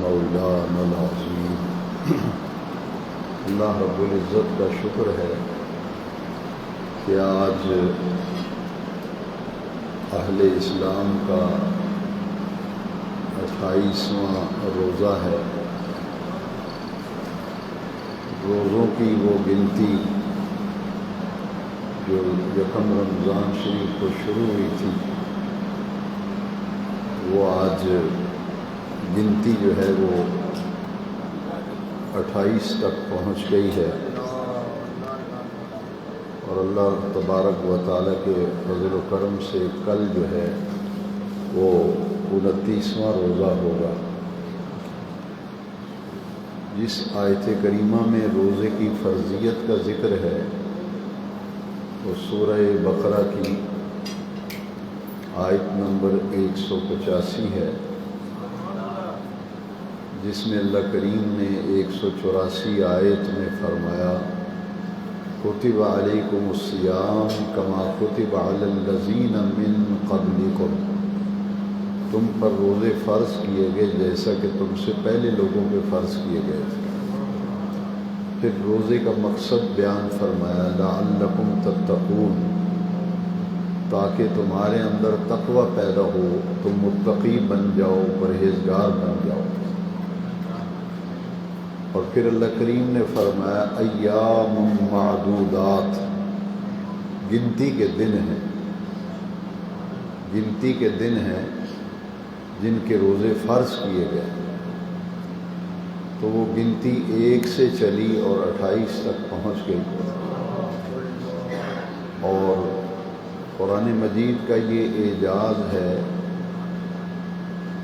مولانا العظیم۔ اللہ رب العزت کا شکر ہے کہ آج اہل اسلام کا 28واں روزہ ہے۔ روزوں کی وہ گنتی جو یکم رمضان شریف کو شروع ہوئی تھی، وہ آج گنتی جو ہے وہ 28 تک پہنچ گئی ہے، اور اللہ تبارک و تعالیٰ کے فضل و کرم سے کل جو ہے وہ 29واں روزہ ہوگا۔ جس آیت کریمہ میں روزے کی فرضیت کا ذکر ہے وہ سورہ بقرہ کی آیت نمبر 185 ہے، جس میں اللہ کریم نے 184 آیت میں فرمایا کتب علیکم الصیام کما کتب علی الذین من قبلکم، تم پر روزے فرض کیے گئے جیسا کہ تم سے پہلے لوگوں پہ فرض کیے گئے تھے۔ پھر روزے کا مقصد بیان فرمایا لعلکم تتقون، تاکہ تمہارے اندر تقوی پیدا ہو، تم متقی بن جاؤ، پرہیزگار بن جاؤ۔ اور پھر اللہ کریم نے فرمایا ایام معدودات، گنتی کے دن ہیں، گنتی کے دن ہیں جن کے روزے فرض کیے گئے۔ تو وہ گنتی 1 سے چلی اور 28 تک پہنچ گئی، اور قرآن مجید کا یہ اعجاز ہے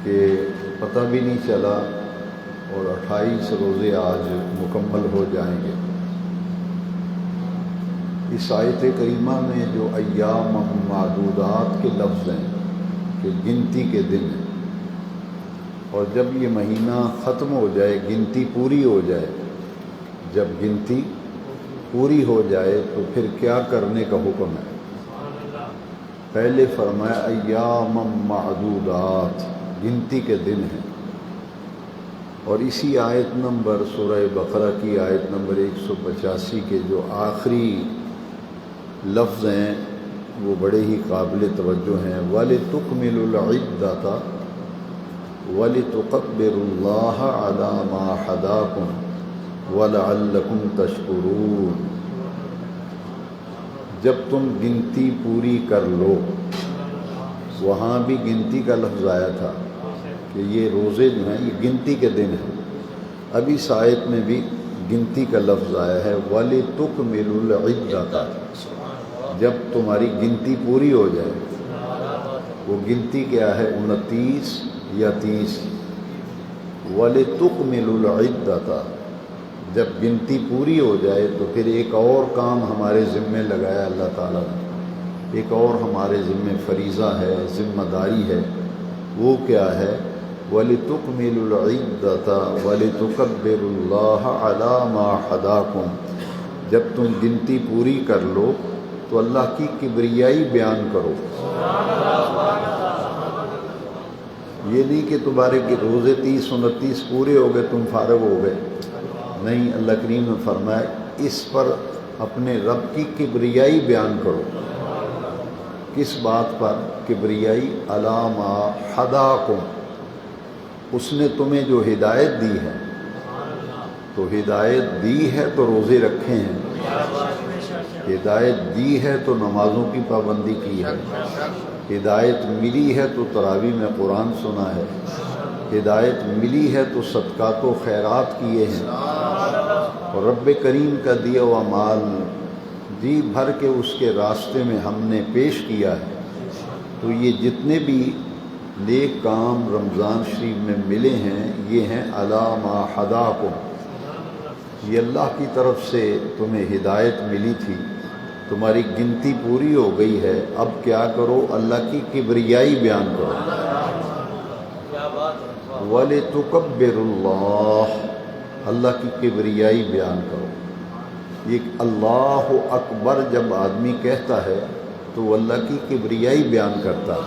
کہ پتہ بھی نہیں چلا اور 28 روزے آج مکمل ہو جائیں گے۔ اس آیت کریمہ میں جو ایام معدودات کے لفظ ہیں کہ گنتی کے دن ہیں، اور جب یہ مہینہ ختم ہو جائے، گنتی پوری ہو جائے، جب گنتی پوری ہو جائے تو پھر کیا کرنے کا حکم ہے؟ پہلے فرمایا ایام معدودات، گنتی کے دن ہیں، اور اسی آیت نمبر سورہ بقرہ کی آیت نمبر 185 کے جو آخری لفظ ہیں وہ بڑے ہی قابل توجہ ہیں وَلِتُكْمِلُوا الْعِدَّةَ وَلِتُكَبِّرُوا اللَّهَ عَلَى مَا هَدَاكُمْ وَلَعَلَّكُمْ تَشْكُرُونَ۔ جب تم گنتی پوری کر لو، وہاں بھی گنتی کا لفظ آیا تھا کہ یہ روزے جو ہیں یہ گنتی کے دن ہیں، اب اس آیت میں بھی گنتی کا لفظ آیا ہے وَلِتُكْمِلُوا الْعِدَّةَ، جب تمہاری گنتی پوری ہو جائے۔ وہ گنتی کیا ہے؟ 29 یا 30۔ وَلِتُكْمِلُوا الْعِدَّةَ، جب گنتی پوری ہو جائے تو پھر ایک اور کام ہمارے ذمے لگایا اللہ تعالیٰ نے، ایک اور ہمارے ذمے فریضہ ہے، ذمہ داری ہے۔ وہ کیا ہے؟ وَلِتُكْمِلُوا الْعِدَّةَ وَلِتُكَبِّرُوا اللَّهَ عَلَى مَا هَدَاكُمْ، جب تم گنتی پوری کر لو تو اللہ کی کبریائی بیان کرو۔ یہ نہیں کہ تمہارے روزے 30 29 پورے ہو گئے تم فارغ ہو گئے، نہیں، اللہ کریم نے فرمایا اس پر اپنے رب کی کبریائی بیان کرو۔ کس بات پر کبریائی؟ علی ما ہداکم، اس نے تمہیں جو ہدایت دی ہے، تو ہدایت دی ہے تو روزے رکھے ہیں، ہدایت دی ہے تو نمازوں کی پابندی کی ہے، ہدایت ملی ہے تو تراویح میں قرآن سنا ہے، ہدایت ملی ہے تو صدقات و خیرات کیے ہیں، اور رب کریم کا دیا ہوا مال جی بھر کے اس کے راستے میں ہم نے پیش کیا ہے۔ تو یہ جتنے بھی نیک کام رمضان شریف میں ملے ہیں یہ ہیں علی ما ہداکم، یہ اللہ کی طرف سے تمہیں ہدایت ملی تھی، تمہاری گنتی پوری ہو گئی ہے، اب کیا کرو؟ اللہ کی کبریائی بیان کرو۔ وَلِتُكَبِّرُوا اللَّهَ، اللہ کی کبریائی بیان کرو۔ یہ اللہ اکبر جب آدمی کہتا ہے تو وہ اللہ کی کبریائی بیان کرتا ہے۔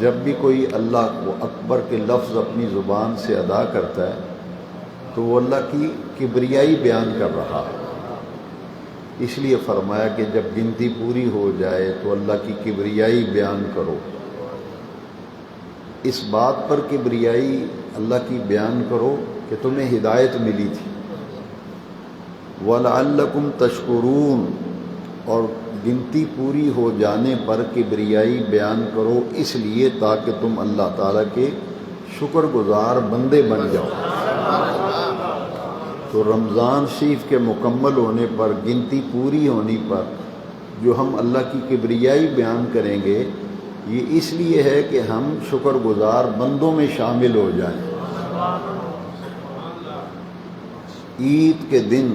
جب بھی کوئی اللہ کو اکبر کے لفظ اپنی زبان سے ادا کرتا ہے تو وہ اللہ کی کبریائی بیان کر رہا ہے. اس لیے فرمایا کہ جب گنتی پوری ہو جائے تو اللہ کی کبریائی بیان کرو. اس بات پر کبریائی اللہ کی بیان کرو کہ تمہیں ہدایت ملی تھی. وَلَعَلَّكُمْ تَشْكُرُونَ، اور گنتی پوری ہو جانے پر کبریائی بیان کرو اس لیے تاکہ تم اللہ تعالیٰ کے شکر گزار بندے بن جاؤ. تو رمضان شریف کے مکمل ہونے پر، گنتی پوری ہونے پر جو ہم اللہ کی کبریائی بیان کریں گے، یہ اس لیے ہے کہ ہم شکر گزار بندوں میں شامل ہو جائیں. عید کے دن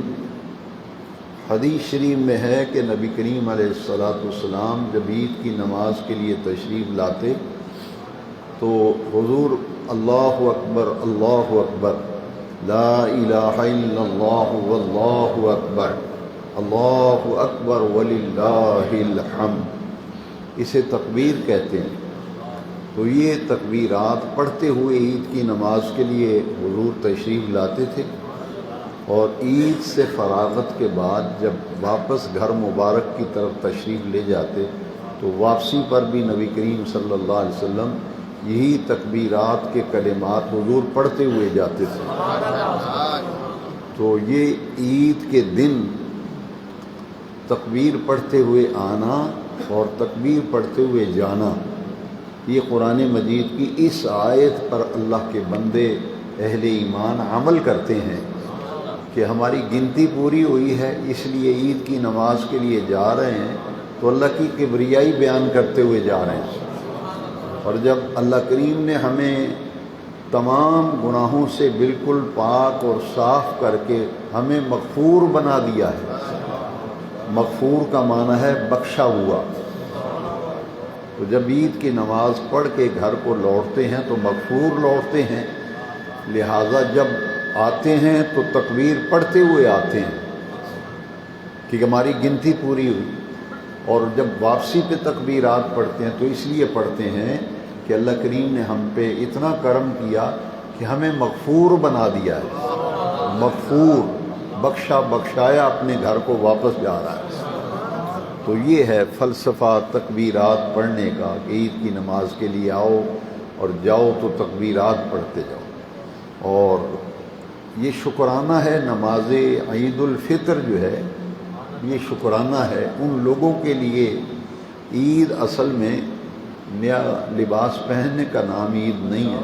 حدیث شریف میں ہے کہ نبی کریم علیہ السلام جب عید کی نماز کے لیے تشریف لاتے تو حضور اللہ اکبر لا الہ الا اللہ واللہ اکبر اللہ اکبر وللہ الحمد، اسے تکبیر کہتے ہیں. تو یہ تکبیرات پڑھتے ہوئے عید کی نماز کے لیے حضور تشریف لاتے تھے، اور عید سے فراغت کے بعد جب واپس گھر مبارک کی طرف تشریف لے جاتے تو واپسی پر بھی نبی کریم صلی اللہ علیہ وسلم یہی تکبیرات کے کلمات حضور پڑھتے ہوئے جاتے تھے. تو یہ عید کے دن تکبیر پڑھتے ہوئے آنا اور تکبیر پڑھتے ہوئے جانا، یہ قرآن مجید کی اس آیت پر اللہ کے بندے اہل ایمان عمل کرتے ہیں کہ ہماری گنتی پوری ہوئی ہے اس لیے عید کی نماز کے لیے جا رہے ہیں تو اللہ کی کبریائی بیان کرتے ہوئے جا رہے ہیں. اور جب اللہ کریم نے ہمیں تمام گناہوں سے بالکل پاک اور صاف کر کے ہمیں مغفور بنا دیا ہے، مغفور کا معنی ہے بخشا ہوا، تو جب عید کی نماز پڑھ کے گھر کو لوٹتے ہیں تو مغفور لوٹتے ہیں. لہٰذا جب آتے ہیں تو تکبیر پڑھتے ہوئے آتے ہیں کہ ہماری گنتی پوری ہوئی. اور جب واپسی پہ تکبیرات پڑھتے ہیں تو اس لیے پڑھتے ہیں کہ اللہ کریم نے ہم پہ اتنا کرم کیا کہ ہمیں مغفور بنا دیا ہے. مغفور، بخشایا، اپنے گھر کو واپس جا رہا ہے. تو یہ ہے فلسفہ تکبیرات پڑھنے کا کہ عید کی نماز کے لیے آؤ اور جاؤ تو تکبیرات پڑھتے جاؤ. اور یہ شکرانہ ہے. نماز عید الفطر جو ہے یہ شکرانہ ہے ان لوگوں کے لیے. عید اصل میں نیا لباس پہننے کا نام عید نہیں ہے،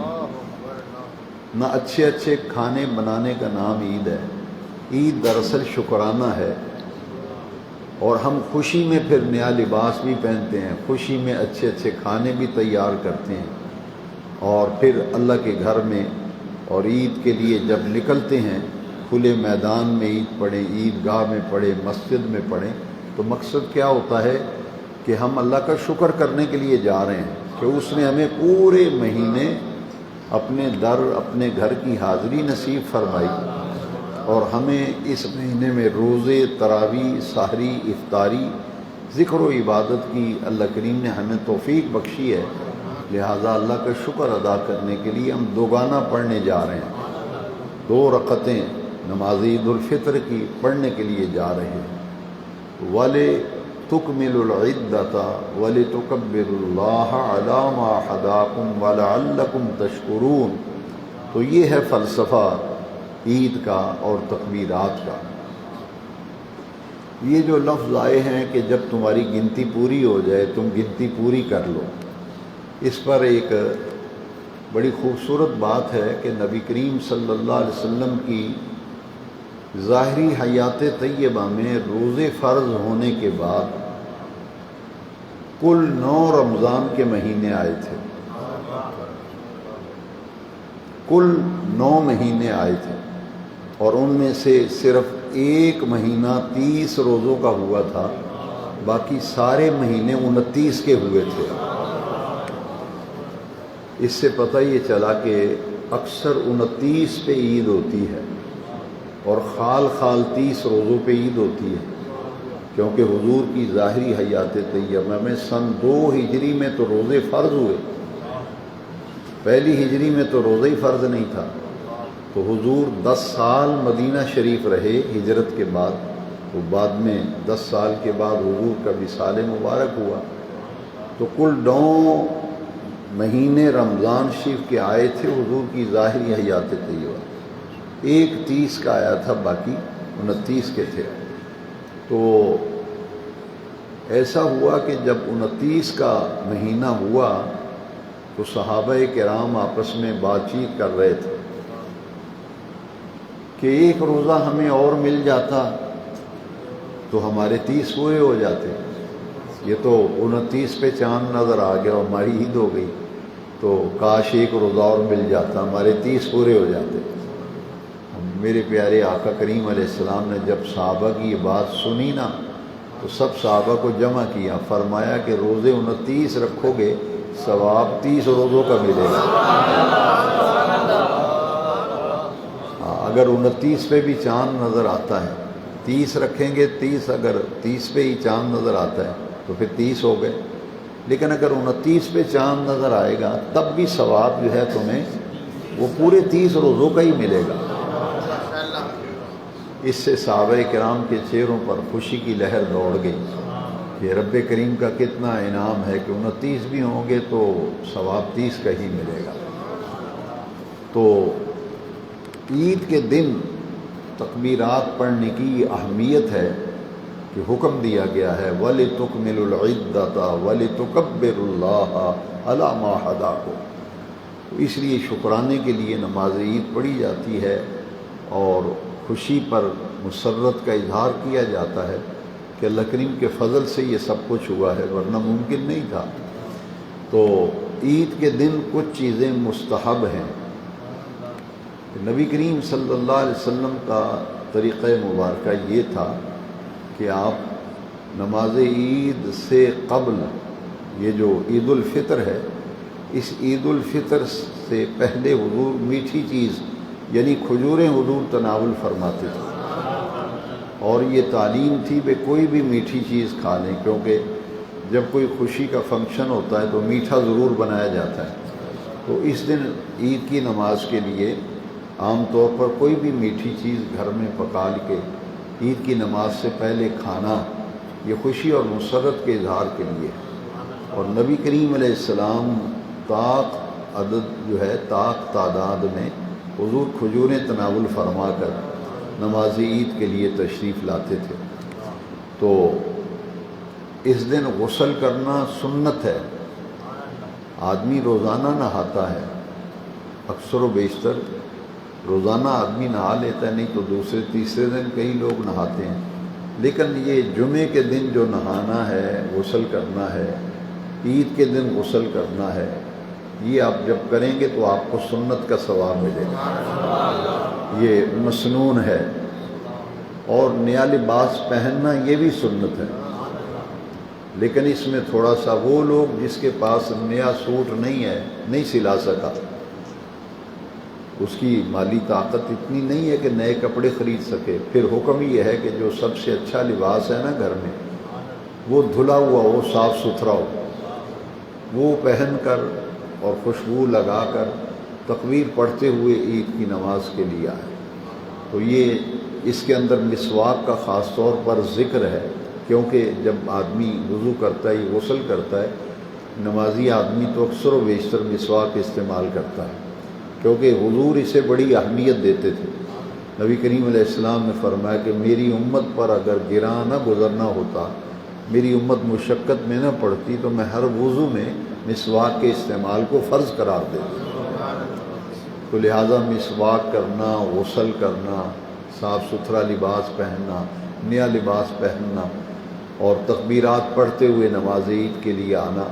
نہ اچھے اچھے کھانے بنانے کا نام عید ہے. عید دراصل شکرانہ ہے، اور ہم خوشی میں پھر نیا لباس بھی پہنتے ہیں، خوشی میں اچھے اچھے کھانے بھی تیار کرتے ہیں، اور پھر اللہ کے گھر میں اور عید کے لیے جب نکلتے ہیں کھلے میدان میں عید پڑھیں، عید گاہ میں پڑھیں، مسجد میں پڑھیں، تو مقصد کیا ہوتا ہے کہ ہم اللہ کا شکر کرنے کے لیے جا رہے ہیں کہ اس نے ہمیں پورے مہینے اپنے در اپنے گھر کی حاضری نصیب فرمائی، اور ہمیں اس مہینے میں روزے، تراویح، سحری، افطاری، ذکر و عبادت کی اللہ کریم نے ہمیں توفیق بخشی ہے. لہٰذا اللہ کا شکر ادا کرنے کے لیے ہم دوگانہ پڑھنے جا رہے ہیں. 2 رکعتیں نماز عید الفطر کی پڑھنے کے لیے جا رہے ہیں. وَلِتُكْمِلُوا الْعِدَّةَ وَلِتُكَبِّرُوا اللَّهَ عَلَىٰ مَا هَدَاكُمْ وَلَعَلَّكُمْ تَشْكُرُونَ. تو یہ ہے فلسفہ عید کا اور تکبیرات کا. یہ جو لفظ آئے ہیں کہ جب تمہاری گنتی پوری ہو جائے تم گنتی پوری کر لو، اس پر ایک بڑی خوبصورت بات ہے کہ نبی کریم صلی اللہ علیہ وسلم کی ظاہری حیات طیبہ میں روزے فرض ہونے کے بعد کل 9 رمضان کے مہینے آئے تھے. کل 9 مہینے آئے تھے، اور ان میں سے صرف 1 مہینہ 30 روزوں کا ہوا تھا، باقی سارے مہینے 29 کے ہوئے تھے. اس سے پتہ یہ چلا کہ اکثر 29 پہ عید ہوتی ہے اور خال 30 روزوں پہ عید ہوتی ہے، کیونکہ حضور کی ظاہری حیات طیبہ میں سن 2 ہجری میں تو روزے فرض ہوئے، پہلی ہجری میں تو روزہ ہی فرض نہیں تھا، تو حضور 10 سال مدینہ شریف رہے ہجرت کے بعد، تو بعد میں 10 سال کے بعد حضور کا وصال مبارک ہوا، تو کل 9 مہینے رمضان شریف کے آئے تھے حضور کی ظاہری حیات طیبہ، ایک 30 کا آیا تھا، باقی 29 کے تھے۔ تو ایسا ہوا کہ جب 29 کا مہینہ ہوا تو صحابہ کرام آپس میں بات چیت کر رہے تھے کہ ایک روزہ ہمیں اور مل جاتا تو ہمارے 30 پورے ہو جاتے، یہ تو 29 پہ چاند نظر آ گیا اور ہماری عید ہو گئی، تو کاش ایک روزہ اور مل جاتا، ہمارے 30 پورے ہو جاتے۔ میرے پیارے آقا کریم علیہ السلام نے جب صحابہ کی یہ بات سنی نا تو سب صحابہ کو جمع کیا، فرمایا کہ روزے 29 رکھو گے ثواب 30 روزوں کا ملے گا۔ اگر 29 پہ بھی چاند نظر آتا ہے، 30 رکھیں گے 30، اگر 30 پہ ہی چاند نظر آتا ہے تو پھر 30 ہو گئے، لیکن اگر 29 پہ چاند نظر آئے گا تب بھی ثواب جو ہے تمہیں وہ پورے 30 روزوں کا ہی ملے گا۔ اس سے صحابہ کرام کے چہروں پر خوشی کی لہر دوڑ گئی کہ رب کریم کا کتنا انعام ہے کہ 29 بھی ہوں گے تو ثواب 30 کا ہی ملے گا۔ تو عید کے دن تکبیرات پڑھنے کی اہمیت ہے کہ حکم دیا گیا ہے وَلِتُكْمِلُوا الْعِدَّةَ وَلِتُكَبِّرُوا اللَّهَ عَلَى مَا هَدَاكُمْ، اس لیے شکرانے کے لیے نماز عید پڑھی جاتی ہے اور خوشی پر مسرت کا اظہار کیا جاتا ہے کہ اللہ کریم کے فضل سے یہ سب کچھ ہوا ہے، ورنہ ممکن نہیں تھا۔ تو عید کے دن کچھ چیزیں مستحب ہیں۔ نبی کریم صلی اللہ علیہ وسلم کا طریقہ مبارکہ یہ تھا کہ آپ نماز عید سے قبل، یہ جو عید الفطر ہے، اس عید الفطر سے پہلے حضور میٹھی چیز یعنی کھجوریں حضور تناول فرماتے تھے، اور یہ تعلیم تھی کہ کوئی بھی میٹھی چیز کھا لیں، کیونکہ جب کوئی خوشی کا فنکشن ہوتا ہے تو میٹھا ضرور بنایا جاتا ہے۔ تو اس دن عید کی نماز کے لیے عام طور پر کوئی بھی میٹھی چیز گھر میں پکا کے عید کی نماز سے پہلے کھانا، یہ خوشی اور مسرت کے اظہار کے لیے۔ اور نبی کریم علیہ السلام طاق عدد جو ہے، طاق تعداد میں حضور کھجوریں تناول فرما کر نماز عید کے لیے تشریف لاتے تھے۔ تو اس دن غسل کرنا سنت ہے، آدمی روزانہ نہاتا ہے، اکثر و بیشتر روزانہ آدمی نہا لیتا ہے، نہیں تو دوسرے تیسرے دن کئی لوگ نہاتے ہیں، لیکن یہ جمعے کے دن جو نہانا ہے، غسل کرنا ہے، عید کے دن غسل کرنا ہے، یہ آپ جب کریں گے تو آپ کو سنت کا ثواب ملے گا، یہ مسنون ہے۔ اور نیا لباس پہننا یہ بھی سنت ہے، لیکن اس میں تھوڑا سا وہ لوگ جس کے پاس نیا سوٹ نہیں ہے، نہیں سلا سکا، اس کی مالی طاقت اتنی نہیں ہے کہ نئے کپڑے خرید سکے، پھر حکم یہ ہے کہ جو سب سے اچھا لباس ہے نا گھر میں، وہ دھلا ہوا ہو، صاف ستھرا ہو، وہ پہن کر اور خوشبو لگا کر تکبیر پڑھتے ہوئے عید کی نماز کے لیے آئے۔ تو یہ اس کے اندر مسواک کا خاص طور پر ذکر ہے، کیونکہ جب آدمی وضو کرتا ہے، غسل کرتا ہے، نمازی آدمی تو اکثر و بیشتر مسواک استعمال کرتا ہے، کیونکہ حضور اسے بڑی اہمیت دیتے تھے۔ نبی کریم علیہ السلام نے فرمایا کہ میری امت پر اگر گراں نہ گزرنا ہوتا، میری امت مشقت میں نہ پڑتی، تو میں ہر وضو میں مسواک کے استعمال کو فرض قرار دیتا۔ تو لہٰذا مسواک کرنا، غسل کرنا، صاف ستھرا لباس پہننا، نیا لباس پہننا اور تکبیرات پڑھتے ہوئے نماز عید کے لیے آنا۔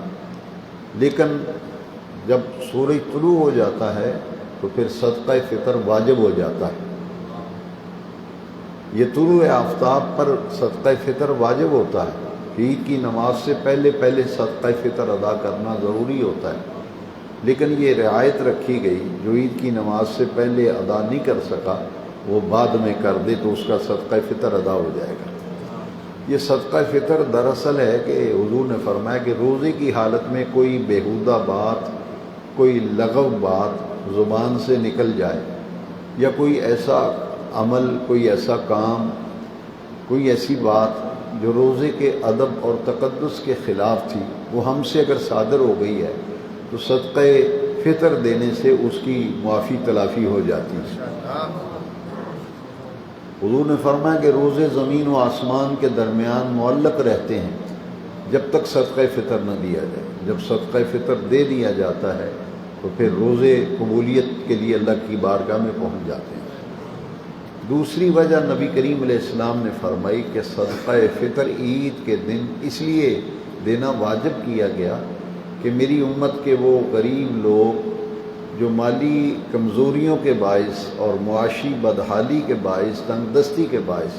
لیکن جب سورج طلوع ہو جاتا ہے تو پھر صدقہ فطر واجب ہو جاتا ہے۔ یہ طلوع آفتاب پر صدقہ فطر واجب ہوتا ہے، عید کی نماز سے پہلے صدقہ فطر ادا کرنا ضروری ہوتا ہے، لیکن یہ رعایت رکھی گئی جو عید کی نماز سے پہلے ادا نہیں کر سکا وہ بعد میں کر دے تو اس کا صدقہ فطر ادا ہو جائے گا۔ یہ صدقہ فطر دراصل ہے کہ حضور نے فرمایا کہ روزے کی حالت میں کوئی بیہودہ بات کوئی لغو بات زبان سے نکل جائے یا کوئی ایسا عمل، کوئی ایسا کام، کوئی ایسی بات جو روزے کے ادب اور تقدس کے خلاف تھی، وہ ہم سے اگر صادر ہو گئی ہے تو صدقہ فطر دینے سے اس کی معافی تلافی ہو جاتی ہے۔ حضور نے فرمایا کہ روزے زمین و آسمان کے درمیان معلق رہتے ہیں جب تک صدقہ فطر نہ دیا جائے۔ جب صدقہ فطر دے دیا جاتا ہے تو پھر روزے قبولیت کے لیے اللہ کی بارگاہ میں پہنچ جاتے ہیں۔ دوسری وجہ نبی کریم علیہ السلام نے فرمائی کہ صدقہ فطر عید کے دن اس لیے دینا واجب کیا گیا کہ میری امت کے وہ غریب لوگ جو مالی کمزوریوں کے باعث اور معاشی بدحالی کے باعث، تنگ دستی کے باعث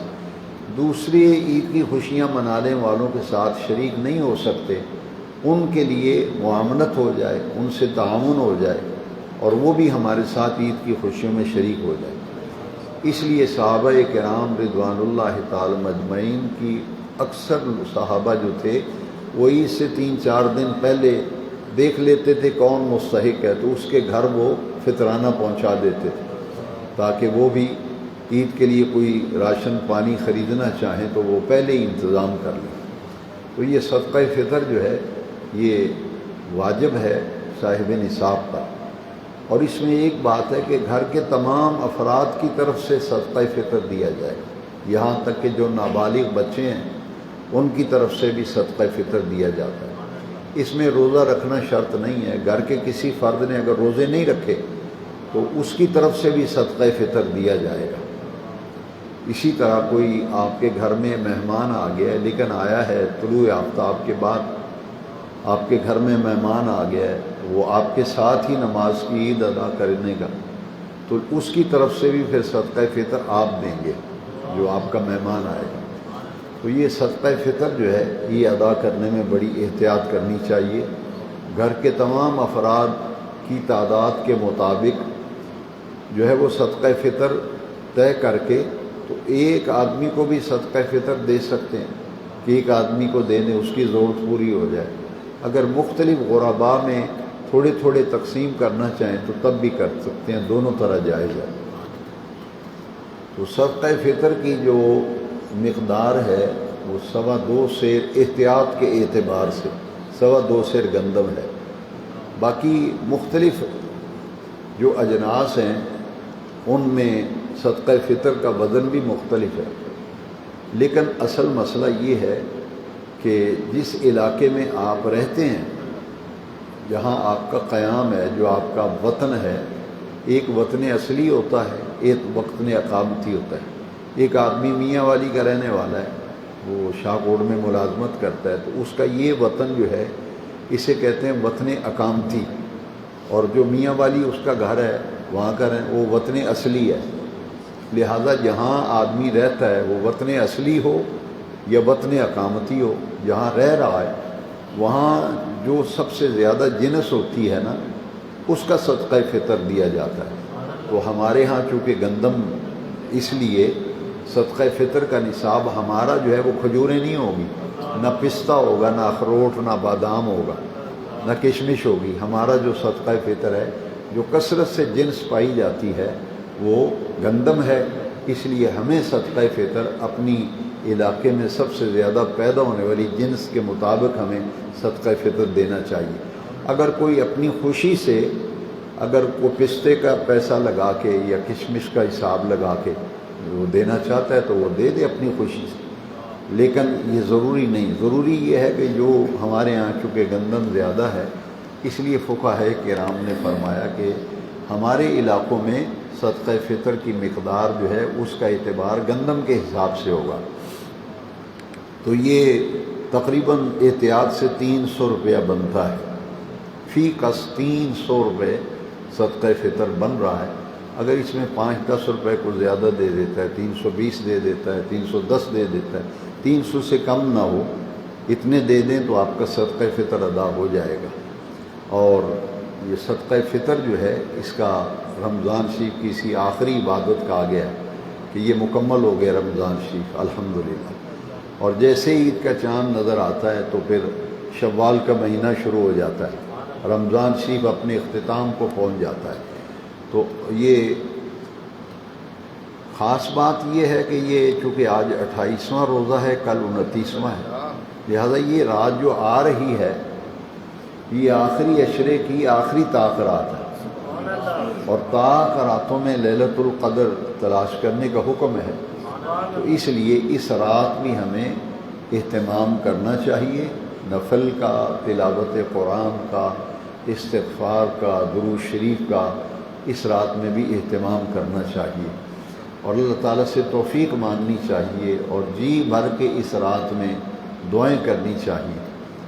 دوسرے عید کی خوشیاں منانے والوں کے ساتھ شریک نہیں ہو سکتے، ان کے لیے معاملت ہو جائے، ان سے تعاون ہو جائے اور وہ بھی ہمارے ساتھ عید کی خوشیوں میں شریک ہو جائے۔ اس لیے صحابہ کرام رضوان اللہ تعالی مجمعین کی اکثر صحابہ جو تھے وہ عید سے 3-4 دن پہلے دیکھ لیتے تھے کون مستحق ہے تو اس کے گھر وہ فطرانہ پہنچا دیتے تھے تاکہ وہ بھی عید کے لیے کوئی راشن پانی خریدنا چاہیں تو وہ پہلے ہی انتظام کر لیں۔ تو یہ صدقہ فطر جو ہے یہ واجب ہے صاحب نصاب پر، اور اس میں ایک بات ہے کہ گھر کے تمام افراد کی طرف سے صدقہ فطر دیا جائے، یہاں تک کہ جو نابالغ بچے ہیں ان کی طرف سے بھی صدقہ فطر دیا جاتا ہے۔ اس میں روزہ رکھنا شرط نہیں ہے، گھر کے کسی فرد نے اگر روزے نہیں رکھے تو اس کی طرف سے بھی صدقہ فطر دیا جائے گا۔ اسی طرح کوئی آپ کے گھر میں مہمان آ گیا ہے لیکن آیا ہے طلوع آفتاب کے بعد، آپ کے گھر میں مہمان آ گیا ہے، وہ آپ کے ساتھ ہی نماز کی عید ادا کرنے کا، تو اس کی طرف سے بھی پھر صدقہ فطر آپ دیں گے جو آپ کا مہمان آئے گا۔ تو یہ صدقہ فطر جو ہے یہ ادا کرنے میں بڑی احتیاط کرنی چاہیے۔ گھر کے تمام افراد کی تعداد کے مطابق جو ہے وہ صدقہ فطر طے کر کے تو ایک آدمی کو بھی صدقہ فطر دے سکتے ہیں کہ ایک آدمی کو دے دیں، اس کی ضرورت پوری ہو جائے۔ اگر مختلف غرباء میں تھوڑے تھوڑے تقسیم کرنا چاہیں تو تب بھی کر سکتے ہیں، دونوں طرح جائز ہے۔ تو صدقہ فطر کی جو مقدار ہے وہ 2.25 سیر احتیاط کے اعتبار سے 2.25 سیر گندم ہے۔ باقی مختلف جو اجناس ہیں ان میں صدقہ فطر کا وزن بھی مختلف ہے، لیکن اصل مسئلہ یہ ہے کہ جس علاقے میں آپ رہتے ہیں، جہاں آپ کا قیام ہے، جو آپ کا وطن ہے، ایک وطن اصلی ہوتا ہے، ایک وطن اقامتی ہوتا ہے۔ ایک آدمی میاں والی کا رہنے والا ہے، وہ شاہ کوٹ میں ملازمت کرتا ہے، تو اس کا یہ وطن جو ہے اسے کہتے ہیں وطن اقامتی، اور جو میاں والی اس کا گھر ہے وہاں کا وہ وطن اصلی ہے۔ لہذا جہاں آدمی رہتا ہے وہ وطن اصلی ہو یا وطن اقامتی ہو، جہاں رہ رہا ہے وہاں جو سب سے زیادہ جنس ہوتی ہے نا اس کا صدقہ فطر دیا جاتا ہے۔ تو ہمارے ہاں چونکہ گندم، اس لیے صدقہ فطر کا نصاب ہمارا جو ہے وہ کھجوریں نہیں ہوگی، نہ پستہ ہوگا، نہ اخروٹ، نہ بادام ہوگا، نہ کشمش ہوگی۔ ہمارا جو صدقہ فطر ہے جو کثرت سے جنس پائی جاتی ہے وہ گندم ہے، اس لیے ہمیں صدقہ فطر اپنی علاقے میں سب سے زیادہ پیدا ہونے والی جنس کے مطابق ہمیں صدقہ فطر دینا چاہیے۔ اگر کوئی اپنی خوشی سے اگر وہ پستے کا پیسہ لگا کے یا کشمش کا حساب لگا کے وہ دینا چاہتا ہے تو وہ دے دے اپنی خوشی سے، لیکن یہ ضروری نہیں۔ ضروری یہ ہے کہ جو ہمارے ہاں چونکہ گندم زیادہ ہے اس لیے فقہاء کرام نے فرمایا کہ ہمارے علاقوں میں صدقہ فطر کی مقدار جو ہے اس کا اعتبار گندم کے حساب سے ہوگا۔ تو یہ تقریباً احتیاط سے 300 روپیہ بنتا ہے، فی کس 300 روپے صدقہ فطر بن رہا ہے۔ اگر اس میں 5-10 روپے کو زیادہ دے دیتا ہے، 320 دے دیتا ہے، 310 دے دیتا ہے، 300 سے کم نہ ہو، اتنے دے دیں تو آپ کا صدقہ فطر ادا ہو جائے گا۔ اور یہ صدقہ فطر جو ہے اس کا رمضان شریف کی اسی آخری عبادت کا آ گیا ہے کہ یہ مکمل ہو گیا رمضان شریف الحمدللہ۔ اور جیسے عید کا چاند نظر آتا ہے تو پھر شوال کا مہینہ شروع ہو جاتا ہے، رمضان شریف اپنے اختتام کو پہنچ جاتا ہے۔ تو یہ خاص بات یہ ہے کہ یہ چونکہ آج 28واں روزہ ہے، کل 29واں ہے، لہذا یہ رات جو آ رہی ہے یہ آخری عشرے کی آخری رات ہے، اور راتوں میں لیلۃ القدر تلاش کرنے کا حکم ہے۔ تو اس لیے اس رات بھی ہمیں اہتمام کرنا چاہیے، نفل کا، تلاوت قرآن کا، استغفار کا، درود شریف کا، اس رات میں بھی اہتمام کرنا چاہیے، اور اللہ تعالیٰ سے توفیق مانگنی چاہیے، اور جی بھر کے اس رات میں دعائیں کرنی چاہیے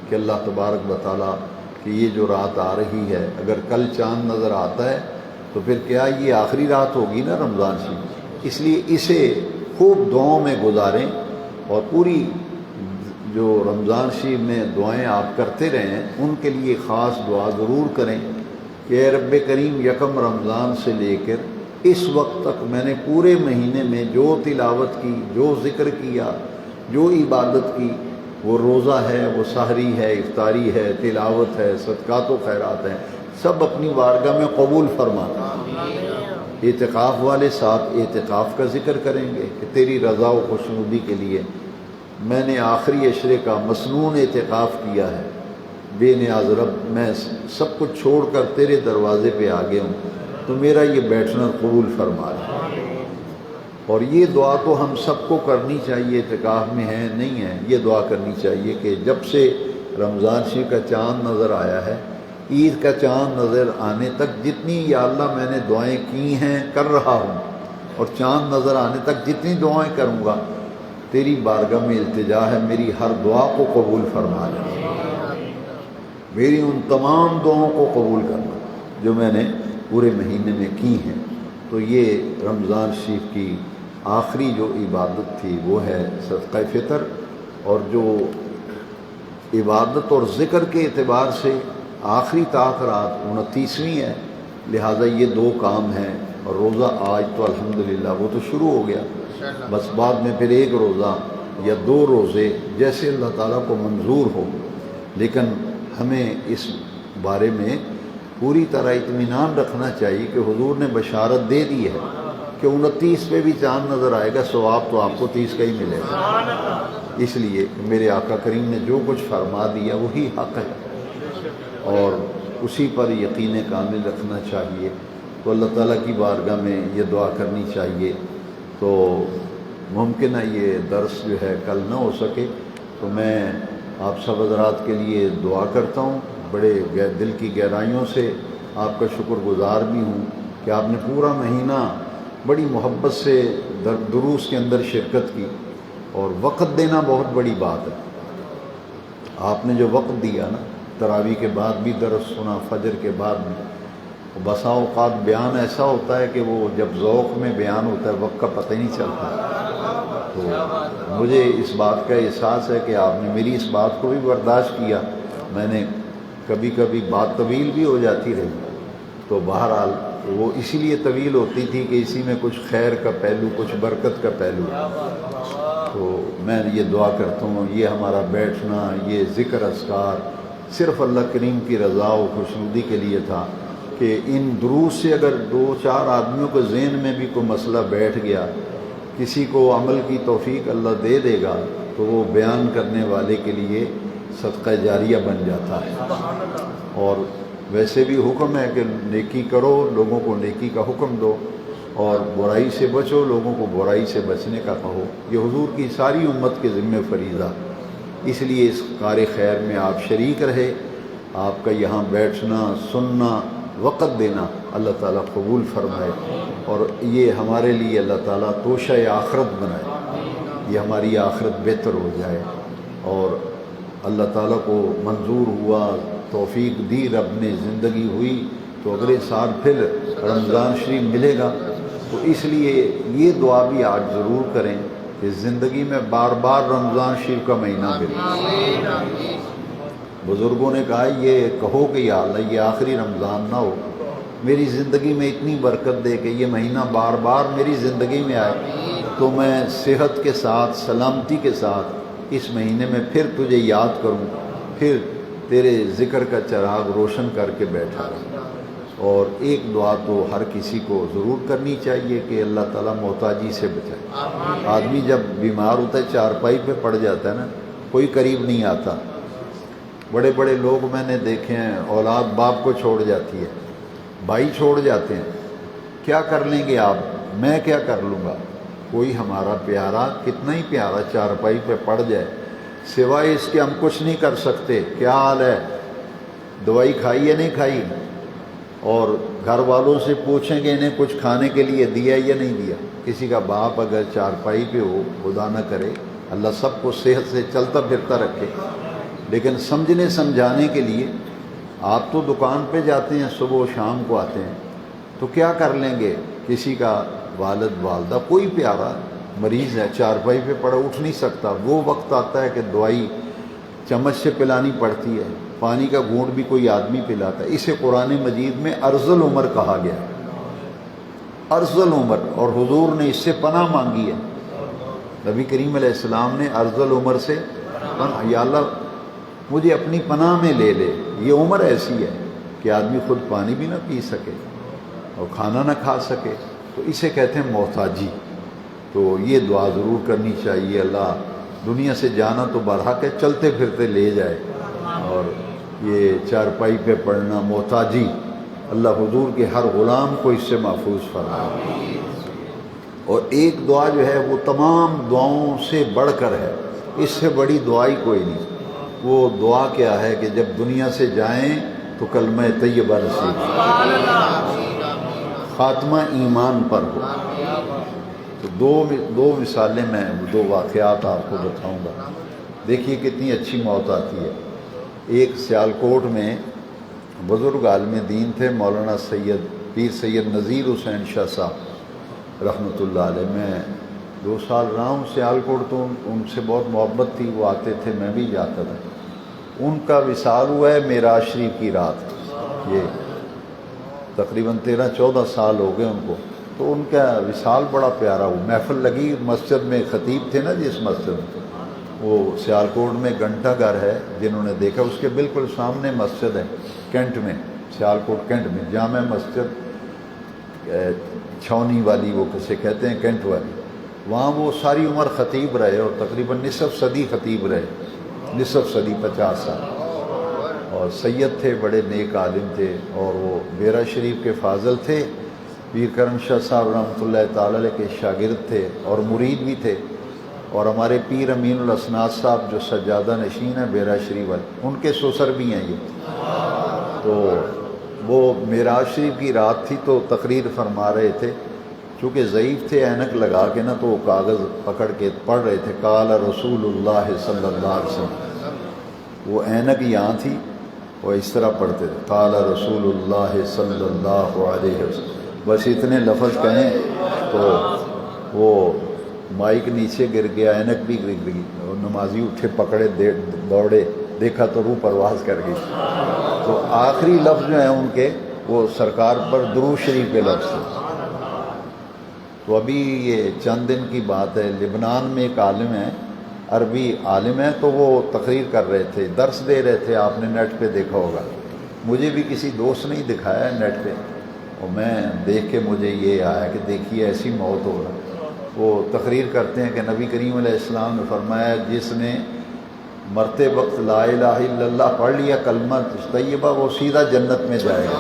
کہ اللہ تبارک و تعالیٰ کہ یہ جو رات آ رہی ہے، اگر کل چاند نظر آتا ہے تو پھر کیا یہ آخری رات ہوگی نا رمضان شریف، اس لیے اسے خوب دعاؤں میں گزاریں، اور پوری جو رمضان شریف میں دعائیں آپ کرتے رہیں ان کے لیے خاص دعا ضرور کریں کہ اے رب کریم، یکم رمضان سے لے کر اس وقت تک میں نے پورے مہینے میں جو تلاوت کی، جو ذکر کیا، جو عبادت کی، وہ روزہ ہے، وہ سحری ہے، افطاری ہے، تلاوت ہے، صدقات و خیرات ہیں، سب اپنی بارگاہ میں قبول فرما۔ اعتکاف والے ساتھ اعتکاف کا ذکر کریں گے کہ تیری رضا و خوشنودی کے لیے میں نے آخری عشرے کا مسنون اعتکاف کیا ہے، بے نیاز رب میں سب کچھ چھوڑ کر تیرے دروازے پہ آ گیا ہوں، تو میرا یہ بیٹھنا قبول فرما لے۔ اور یہ دعا تو ہم سب کو کرنی چاہیے، اعتکاف میں ہے نہیں ہے، یہ دعا کرنی چاہیے کہ جب سے رمضان شریف کا چاند نظر آیا ہے، عید کا چاند نظر آنے تک جتنی یا اللہ میں نے دعائیں کی ہیں، کر رہا ہوں، اور چاند نظر آنے تک جتنی دعائیں کروں گا، تیری بارگاہ میں التجا ہے میری ہر دعا کو قبول فرما لے، میری ان تمام دعاؤں کو قبول کرنا جو میں نے پورے مہینے میں کی ہیں۔ تو یہ رمضان شریف کی آخری جو عبادت تھی وہ ہے صدقہ فطر، اور جو عبادت اور ذکر کے اعتبار سے آخری رات 29ویں ہے، لہذا یہ دو کام ہیں، اور روزہ آج تو الحمدللہ وہ تو شروع ہو گیا، بس بعد میں پھر ایک روزہ یا دو روزے جیسے اللہ تعالیٰ کو منظور ہو، لیکن ہمیں اس بارے میں پوری طرح اطمینان رکھنا چاہیے کہ حضور نے بشارت دے دی ہے کہ 29 پہ بھی چاند نظر آئے گا، ثواب تو آپ کو 30 کا ہی ملے گا، اس لیے میرے آقا کریم نے جو کچھ فرما دیا وہی حق ہے، اور اسی پر یقین کامل رکھنا چاہیے۔ تو اللہ تعالیٰ کی بارگاہ میں یہ دعا کرنی چاہیے۔ تو ممکن ہے یہ درس جو ہے کل نہ ہو سکے، تو میں آپ سب حضرات کے لیے دعا کرتا ہوں، بڑے دل کی گہرائیوں سے آپ کا شکر گزار بھی ہوں کہ آپ نے پورا مہینہ بڑی محبت سے دروس کے اندر شرکت کی، اور وقت دینا بہت بڑی بات ہے۔ آپ نے جو وقت دیا نا، تراویح کے بعد بھی درس سنا، فجر کے بعد بھی، بسا اوقات بیان ایسا ہوتا ہے کہ وہ جب ذوق میں بیان ہوتا ہے وقت کا پتہ ہی نہیں چلتا۔ تو مجھے اس بات کا احساس ہے کہ آپ نے میری اس بات کو بھی برداشت کیا، میں نے کبھی کبھی بات طویل بھی ہو جاتی رہی، تو بہرحال وہ اسی لیے طویل ہوتی تھی کہ اسی میں کچھ خیر کا پہلو، کچھ برکت کا پہلو۔ تو میں یہ دعا کرتا ہوں یہ ہمارا بیٹھنا، یہ ذکر اذکار صرف اللہ کریم کی رضا و خوشنودی کے لیے تھا کہ ان دروس سے اگر دو چار آدمیوں کے ذہن میں بھی کوئی مسئلہ بیٹھ گیا، کسی کو عمل کی توفیق اللہ دے دے گا، تو وہ بیان کرنے والے کے لیے صدقہ جاریہ بن جاتا ہے۔ اور ویسے بھی حکم ہے کہ نیکی کرو، لوگوں کو نیکی کا حکم دو، اور برائی سے بچو، لوگوں کو برائی سے بچنے کا کہو، یہ حضور کی ساری امت کے ذمہ فریضہ۔ اس لیے اس کار خیر میں آپ شریک رہے، آپ کا یہاں بیٹھنا، سننا، وقت دینا اللہ تعالیٰ قبول فرمائے، اور یہ ہمارے لیے اللہ تعالیٰ توشہ آخرت بنائے، یہ ہماری آخرت بہتر ہو جائے، اور اللہ تعالیٰ کو منظور ہوا، توفیق دی، رب نے زندگی ہوئی تو اگلے سال پھر رمضان شریف ملے گا۔ تو اس لیے یہ دعا بھی آج ضرور کریں کہ زندگی میں بار بار رمضان شریف کا مہینہ ملے۔ بزرگوں نے کہا یہ کہو کہ یا اللہ یہ آخری رمضان نہ ہو، میری زندگی میں اتنی برکت دے کہ یہ مہینہ بار بار میری زندگی میں آئے، تو میں صحت کے ساتھ، سلامتی کے ساتھ اس مہینے میں پھر تجھے یاد کروں، پھر تیرے ذکر کا چراغ روشن کر کے بیٹھا رہے۔ اور ایک دعا تو ہر کسی کو ضرور کرنی چاہیے کہ اللہ تعالیٰ محتاجی سے بچائے۔ آدمی جب بیمار ہوتا ہے چارپائی پہ پڑ جاتا ہے نا، کوئی قریب نہیں آتا۔ بڑے بڑے لوگ میں نے دیکھے ہیں، اولاد باپ کو چھوڑ جاتی ہے، بھائی چھوڑ جاتے ہیں، کیا کر لیں گے آپ، میں کیا کر لوں گا؟ کوئی ہمارا پیارا، کتنا ہی پیارا چارپائی پہ پڑ جائے، سوائے اس کے ہم کچھ نہیں کر سکتے۔ کیا حال ہے، دوائی کھائی یا نہیں کھائی؟ اور گھر والوں سے پوچھیں گے انہیں کچھ کھانے کے لیے دیا یا نہیں دیا۔ کسی کا باپ اگر چارپائی پہ ہو، خدا نہ کرے، اللہ سب کو صحت سے چلتا پھرتا رکھے، لیکن سمجھنے سمجھانے کے لیے آپ تو دکان پہ جاتے ہیں، صبح و شام کو آتے ہیں، تو کیا کر لیں گے؟ کسی کا والد والدہ کوئی پیارا مریض ہے، چارپائی پہ پڑا، اٹھ نہیں سکتا، وہ وقت آتا ہے کہ دوائی چمچ سے پلانی پڑتی ہے، پانی کا گھونٹ بھی کوئی آدمی پلاتا ہے۔ اسے قرآن مجید میں ارذ العمر کہا گیا، ارذ العمر، اور حضور نے اس سے پناہ مانگی ہے۔ نبی کریم علیہ السلام نے ارذ العمر سے یا اللہ مجھے اپنی پناہ میں لے لے۔ یہ عمر ایسی ہے کہ آدمی خود پانی بھی نہ پی سکے اور کھانا نہ کھا سکے، تو اسے کہتے ہیں محتاجی۔ تو یہ دعا ضرور کرنی چاہیے، اللہ دنیا سے جانا تو برحق ہے، چلتے پھرتے لے جائے، اور یہ چارپائی پہ پڑھنا، محتاجی، اللہ حضور کے ہر غلام کو اس سے محفوظ فرمائے۔ اور ایک دعا جو ہے وہ تمام دعاؤں سے بڑھ کر ہے، اس سے بڑی دعا ہی کوئی نہیں۔ وہ دعا کیا ہے کہ جب دنیا سے جائیں تو کلمہ طیبہ نصیب، خاتمہ ایمان پر ہو۔ تو دو مثالیں میں، دو واقعات آپ کو بتاؤں گا، دیکھیے کتنی اچھی موت آتی ہے۔ ایک سیالکوٹ میں بزرگ عالم دین تھے، مولانا پیر سید نذیر حسین شاہ صاحب رحمۃ اللہ علیہ۔ میں 2 سال رہا ہوں سیالکوٹ، تو ان سے بہت محبت تھی، وہ آتے تھے، میں بھی جاتا تھا۔ ان کا وصال ہوا ہے معراج شریف کی رات، یہ تقریباً 13-14 سال ہو گئے ان کو۔ تو ان کا وصال بڑا پیارا ہوا، محفل لگی مسجد میں، خطیب تھے نا جس مسجد میں، وہ سیالکوٹ میں گھنٹہ گھر ہے، جنہوں نے دیکھا اس کے بالکل سامنے مسجد ہے، کینٹ میں، سیالکوٹ کینٹ میں جامع مسجد چھاونی والی، وہ کسے کہتے ہیں کینٹ والی، وہاں وہ ساری عمر خطیب رہے اور تقریباً نصف صدی خطیب رہے، نصف صدی 50 سال، اور سید تھے، بڑے نیک عالم تھے، اور وہ بیرا شریف کے فاضل تھے، پیر کرم شاہ صاحب رحمۃ اللہ تعالی علیہ کے شاگرد تھے اور مرید بھی تھے، اور ہمارے پیر امین الاسناد صاحب جو سجادہ نشین ہیں بیرا شریف والے، ان کے سسر بھی ہیں یہ۔ تو وہ معراج شریف کی رات تھی تو تقریر فرما رہے تھے، چونکہ ضعیف تھے، اینک لگا کے نا، تو وہ کاغذ پکڑ کے پڑھ رہے تھے، قال رسول اللہ صلی اللہ علیہ وسلم، وہ اینک یہاں تھی، وہ اس طرح پڑھتے تھے، قال رسول اللہ صلی اللہ علیہ وسلم، بس اتنے لفظ کہیں تو وہ مائک نیچے گر گیا، اینک بھی گر گئی، اور نمازی اٹھے، پکڑے، دوڑے، دیکھا تو روح پرواز کر گئی۔ تو آخری لفظ جو ہیں ان کے، وہ سرکار پر درود شریف کے لفظ تھے۔ تو ابھی یہ چند دن کی بات ہے، لبنان میں ایک عالم ہے، عربی عالم ہے، تو وہ تقریر کر رہے تھے، درس دے رہے تھے، آپ نے نیٹ پہ دیکھا ہوگا، مجھے بھی کسی دوست نے دکھایا ہے نیٹ پہ، اور میں دیکھ کے مجھے یہ آیا کہ دیکھیے ایسی موت ہو رہا ہے۔ وہ تقریر کرتے ہیں کہ نبی کریم علیہ السلام نے فرمایا، جس نے مرتے وقت لا الہ الا اللہ پڑھ لیا، کلمہ طیبہ، وہ سیدھا جنت میں جائے گا۔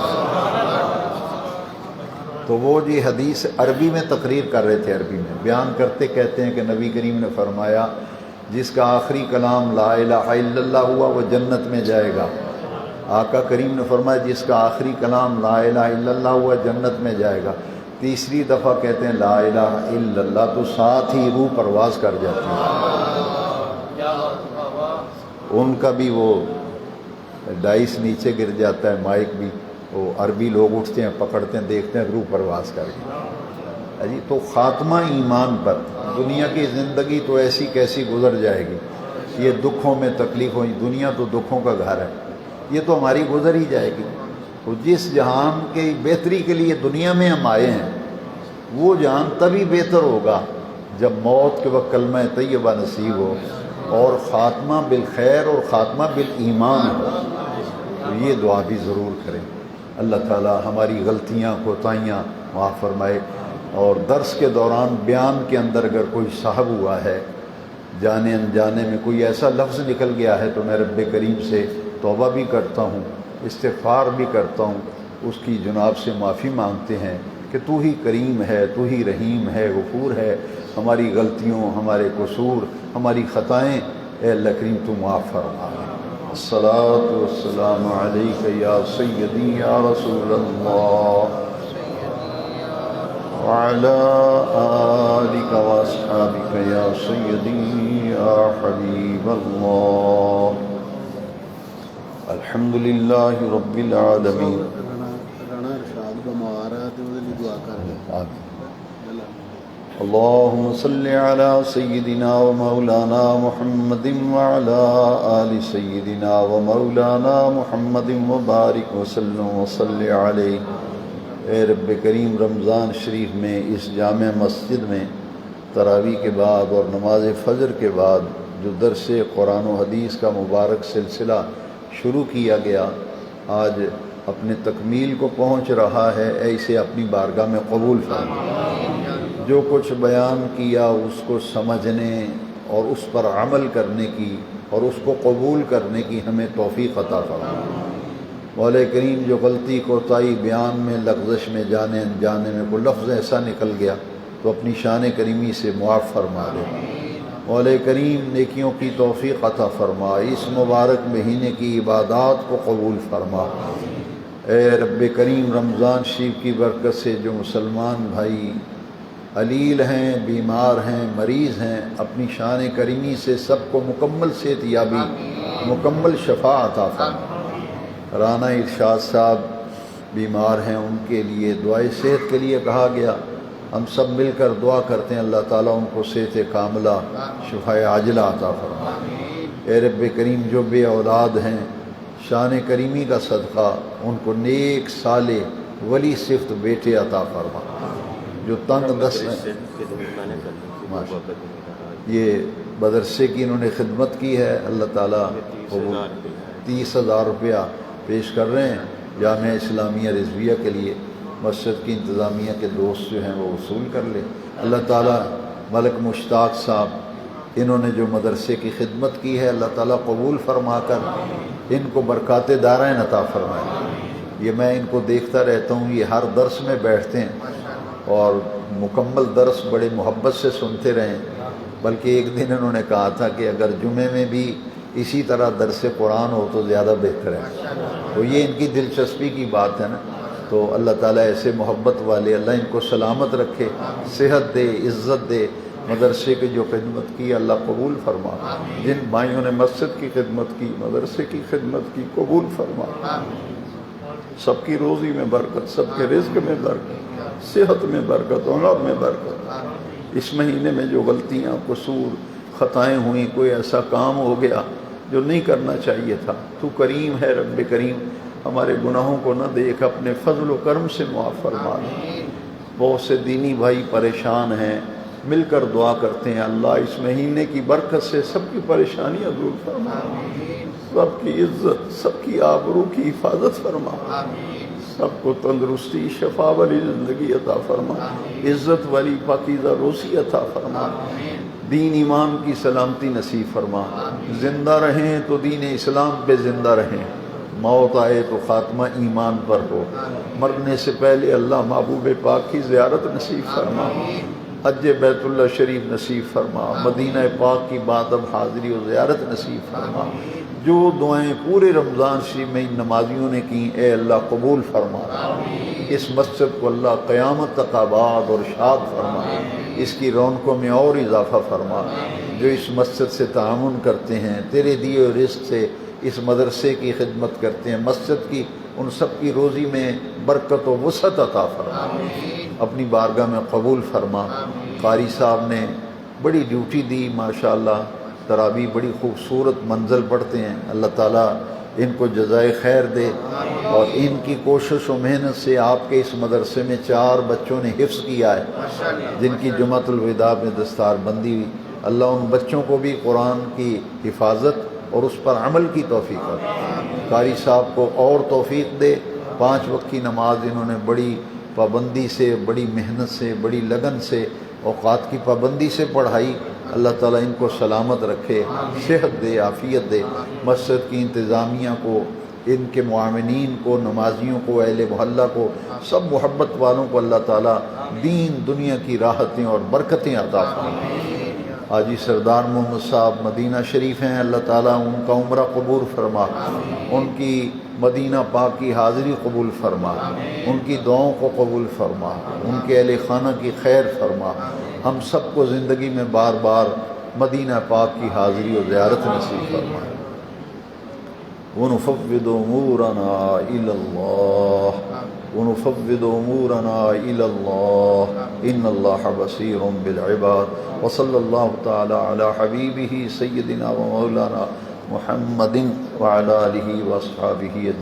تو وہ جی حدیث عربی میں تقریر کر رہے تھے، عربی میں بیان کرتے کہتے ہیں کہ نبی کریم نے فرمایا، جس کا آخری کلام لا الہ الا اللہ ہوا وہ جنت میں جائے گا۔ آقا کریم نے فرمایا، جس کا آخری کلام لا الہ الا اللہ ہوا جنت میں جائے گا۔ تیسری دفعہ کہتے ہیں لا الہ الا اللہ، تو ساتھ ہی روح پرواز کر جاتی ہے۔ ان کا بھی وہ ڈائس نیچے گر جاتا ہے، مائک بھی، وہ عربی لوگ اٹھتے ہیں، پکڑتے ہیں، دیکھتے ہیں، روح پرواز کر گئی جی۔ تو خاتمہ ایمان پر، دنیا کی زندگی تو ایسی کیسی گزر جائے گی، یہ دکھوں میں تکلیفوں، دنیا تو دکھوں کا گھر ہے، یہ تو ہماری گزر ہی جائے گی۔ تو جس جہان کی بہتری کے لیے دنیا میں ہم آئے ہیں، وہ جہان تبھی بہتر ہوگا جب موت کے وقت کلمہ طیبہ نصیب ہو، اور خاتمہ بالخیر اور خاتمہ بالایمان ہو۔ تو یہ دعا بھی ضرور کریں۔ اللہ تعالی ہماری غلطیاں کوتاہیاں معاف فرمائے۔ اور درس کے دوران بیان کے اندر اگر کوئی صاحب ہوا ہے، جانے انجانے میں کوئی ایسا لفظ نکل گیا ہے، تو میں رب کریم سے توبہ بھی کرتا ہوں، استغفار بھی کرتا ہوں، اس کی جناب سے معافی مانگتے ہیں کہ تو ہی کریم ہے، تو ہی رحیم ہے، غفور ہے، ہماری غلطیوں، ہمارے قصور، ہماری خطائیں اے اللہ کریم تو معاف فرما۔ الصلاۃ والسلام علیک یا سیدی یا رسول اللہ وعلی آلک واصحابک یا سیدی یا حبیب اللہ۔ الحمد للہ رب العالمین۔ رانا ارشاد کا معارہ تے اودے لئی دعا کر آمین۔ اللہم صلی علی سیدنا و مولانا محمد وعلی آل سیدنا و مولانا محمد وبارک وسلم وصلی علیہ۔ اے رب کریم، رمضان شریف میں اس جامع مسجد میں تراویح کے بعد اور نماز فجر کے بعد جو درس قرآن و حدیث کا مبارک سلسلہ شروع کیا گیا، آج اپنے تکمیل کو پہنچ رہا ہے، ایسے اپنی بارگاہ میں قبول فرما۔ جو کچھ بیان کیا اس کو سمجھنے اور اس پر عمل کرنے کی اور اس کو قبول کرنے کی ہمیں توفیق عطا فرما۔ مولا کریم، جو غلطی کوتاہی بیان میں لغزش میں جانے انجانے میں کوئی لفظ ایسا نکل گیا تو اپنی شان کریمی سے معاف فرما دے۔ مولا کریم، نیکیوں کی توفیق عطا فرما، اس مبارک مہینے کی عبادات کو قبول فرما۔ اے رب کریم، رمضان شریف کی برکت سے جو مسلمان بھائی علیل ہیں، بیمار ہیں، مریض ہیں، اپنی شان کریمی سے سب کو مکمل صحت یابی، مکمل شفا عطا فرما۔ رانا ارشاد صاحب بیمار ہیں، ان کے لیے دعائے صحت کے لیے کہا گیا، ہم سب مل کر دعا کرتے ہیں اللہ تعالیٰ ان کو صحت کاملہ، شفاء عاجلہ عطا فرما۔ اے رب کریم، جو بے اولاد ہیں، شان کریمی کا صدقہ ان کو نیک صالح ولی صفت بیٹے عطا فرما۔ جو تنگ دست ہیں، یہ مدرسے کی انہوں نے خدمت کی ہے، اللہ تعالیٰ 30,000 روپیہ پیش کر رہے ہیں جامعہ اسلامیہ رضویہ کے لیے۔ مسجد کی انتظامیہ کے دوست جو ہیں وہ وصول کر لیں۔ اللہ تعالیٰ ملک مشتاق صاحب، انہوں نے جو مدرسے کی خدمت کی ہے، اللہ تعالیٰ قبول فرما کر ان کو برکات دارین عطا فرمائے۔ یہ میں ان کو دیکھتا رہتا ہوں، یہ ہر درس میں بیٹھتے ہیں اور مکمل درس بڑے محبت سے سنتے رہیں، بلکہ ایک دن انہوں نے کہا تھا کہ اگر جمعے میں بھی اسی طرح درس قرآن ہو تو زیادہ بہتر ہے۔ تو یہ ان کی دلچسپی کی بات ہے نا، تو اللہ تعالیٰ ایسے محبت والے اللہ ان کو سلامت رکھے، صحت دے، عزت دے۔ مدرسے کی جو خدمت کی اللہ قبول فرما، جن بھائیوں نے مسجد کی خدمت کی، مدرسے کی خدمت کی، قبول فرما۔ سب کی روزی میں برکت، سب کے رزق میں برکت، صحت میں برکت، اولاد میں برکت۔ اس مہینے میں جو غلطیاں، قصور، خطائیں ہوئیں، کوئی ایسا کام ہو گیا جو نہیں کرنا چاہیے تھا، تو کریم ہے رب کریم، ہمارے گناہوں کو نہ دیکھ، اپنے فضل و کرم سے معاف فرما دے۔ بہت سے دینی بھائی پریشان ہیں، مل کر دعا کرتے ہیں، اللہ اس مہینے کی برکت سے سب کی پریشانیاں دور فرما، سب کی عزت، سب کی آبرو کی حفاظت فرما، سب کو تندرستی، شفا والی زندگی عطا فرما، عزت والی پاکیزہ روزی عطا فرما، دین ایمان کی سلامتی نصیب فرما۔ زندہ رہیں تو دین اسلام پہ زندہ رہیں، موت آئے تو خاتمہ ایمان پر ہو، مرنے سے پہلے اللہ محبوب پاک کی زیارت نصیب فرما، حج بیت اللہ شریف نصیب فرما، مدینہ پاک کی بعد اب حاضری و زیارت نصیب فرما۔ جو دعائیں پورے رمضان شریف میں ان نمازیوں نے کی، اے اللہ قبول فرما۔ اس مسجد کو اللہ قیامت تک آباد اور شاد فرما، اس کی رونقوں میں اور اضافہ فرما۔ جو اس مسجد سے تعاون کرتے ہیں، تیرے دیے رزق سے اس مدرسے کی خدمت کرتے ہیں، مسجد کی، ان سب کی روزی میں برکت و وسعت عطا فرما، اپنی بارگاہ میں قبول فرما۔ قاری صاحب نے بڑی ڈیوٹی دی، ماشاءاللہ تراویح بڑی خوبصورت منزل پڑھتے ہیں، اللہ تعالیٰ ان کو جزائے خیر دے، اور ان کی کوشش و محنت سے آپ کے اس مدرسے میں 4 بچوں نے حفظ کیا ہے، جن کی جمعۃ الوداع میں دستار بندی ہوئی۔ اللہ ان بچوں کو بھی قرآن کی حفاظت اور اس پر عمل کی توفیق عطا۔ قاری صاحب کو اور توفیق دے. 5 وقت کی نماز انہوں نے بڑی پابندی سے، بڑی محنت سے، بڑی لگن سے، اوقات کی پابندی سے پڑھائی. اللہ تعالیٰ ان کو سلامت رکھے، صحت دے، عافیت دے. مسجد کی انتظامیہ کو، ان کے معاونین کو، نمازیوں کو، اہل محلہ کو، سب محبت والوں کو اللہ تعالیٰ دین دنیا کی راحتیں اور برکتیں عطا فرمائے. حاجی سردار محمد صاحب مدینہ شریف ہیں، اللہ تعالیٰ ان کا عمرہ قبول فرما، ان کی مدینہ پاک کی حاضری قبول فرما، ان کی دعاؤں کو قبول فرما، ان کے اہل خانہ کی خیر فرما. ہم سب کو زندگی میں بار بار مدینہ پاک کی حاضری و زیارت نصیب فرما. وَنُفَوِّضُ أُمُورَنَا إِلَى اللَّهِ وَنُفَوِّضُ أُمُورَنَا إِلَى اللَّهِ إِنَّ اللَّهَ بَصِيرٌ بِالْعِبَادِ. وصلی اللہ تعالی علی حبیبہ سیدنا و مولانا محمد وعلی آلہ واصحابہ.